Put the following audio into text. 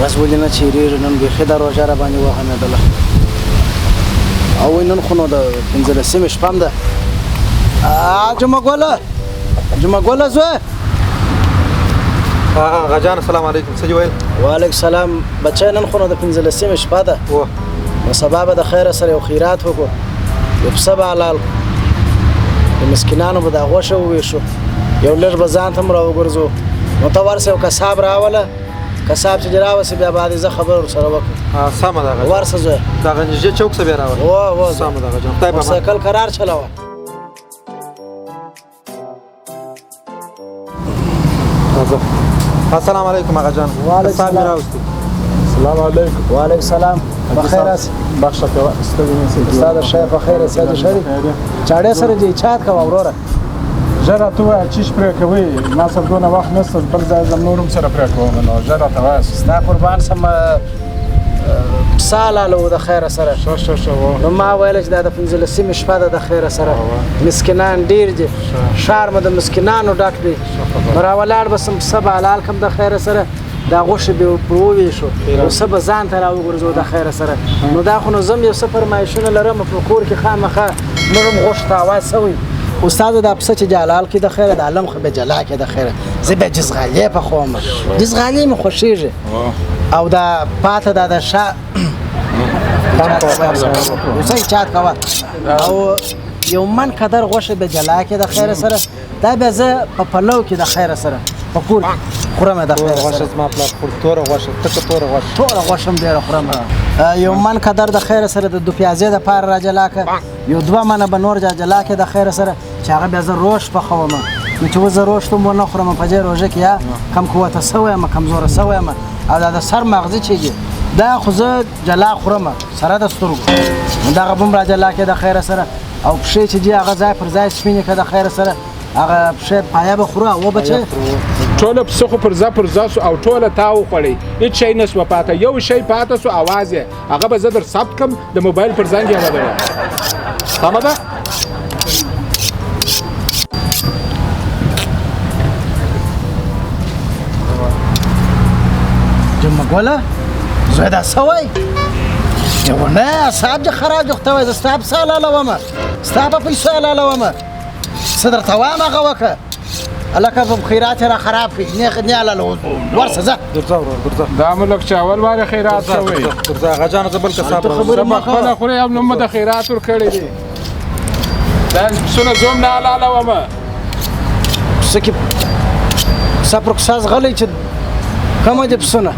بس ولې نه چیرېږي نن بیخي دا روژه را باندې وغمېدله او وایي نن خو نو د 15مې شپه هم ده جمعه ګله زوی غجان السلام علیکم څه دي ویل وعلیکم السلام بچی نن خو نو د 15مې شپه ده نو سبا به د خیره سره یو خیرات وکړو یو پسه به حلال د مسکینانو به دا غوښه وویشو یو لږ به ځان ته هم راوګرځو نو ته ورسه یو کساب راوله کساب چې دې راوسې بیا باندې زه خبره ورسره وکړم سمه ده ورسه زوی دغه نږدې چوک څه بیا راوله سمه ده غجان خدای به سایکل قرار چلوه السلام علیکم غجان وعلیکم السلام السلام علیکم وعلیکم السلام بخیر است بخښه کوه ستړي نه شئ استاد شیخ بخیر است سید شریف چاړې سره دې چات کوه وروره ژر راته ووایه چې پرې کوئ ما سره دونه وخت نشته بل ځای ځم نور هم سره پرې کوم نو ژر راته وایه ستا قربان سم پسه حلاله و د خیره سره ښه نو ما ویل چې دا د 15مې شپه ده د خیره سره مسکینان ډېر دي ښار مو د مسکینانو ډک دی نو راولاړ به سم پسه به حلال کړم د خیره سره دا غوښې به وویشو اوسه به ځان ته راوګرځو د خیره سره نو دا خو نو زم یو څه فرمایشونه لرم په کور کې خامخا موږ هم غوښ ته اواز سوی استاد دا پسه چې جلال کې د خیره د علم خو به جلا کې د خیره زه به جزغالي پخوم جزغالي مې خوښیږي او دا پاته دا د شا اوسه چات کوه او یو من قدر غوښه به جلا کې د خیره سره دا به زه په پلو کې د خیره سره په کور خورم د خیره سره غوښه زما پلار خور توره غوښه تکه توره غوښه توره غوښه هم ډېره خورم یو من قدر د خیره سره د دو پیازې دپاره را جلا که یو 2 منه به نور جلا کې د خیره سره چې هغه بیا زه روش پخوم نو چې اوس زه روش ته ونه خورم په دې روژه کې یا کم قوته سوی یم کمزوره سوی یم او دا د سر مغزي چې دي دا خو زه جلا خورم سره د سترګو نو دغه به هم را جلا کې د خیره سره او پښې چې دي هغه ځای پر ځای سپینې که د خیره سره هغه پښې پایه به خورو او بچی ټوله پسه خو پر ځه سو او ټوله تا وخوړئ هېڅ شی نه سوه پاته یو شی پاته سو اواز یې هغه به زه در ثبت کړم د موبایل پر زنګ یې ودروم سمه ده جمعه ګله زوی دا څه وایي نه اصحاب دې خراب دي خو ته وایي زه ستا پسه حلالومه ستا په پیسو حلالومه څه درته وایم هغه وکړه هلکه په خیرات یې را خراب کړي نه حلالوم ورسه ځه درځه ورور درځه دا ملک چې اول وارې خیرات شوی درځه غجانه زه بل کساب زه به خپله خورې هم نو مې د خیرات ورکړی دي دا پسونه زه هم نه حلالومه پسه کې پسه پر کساس غلی چې کمه دي پسونه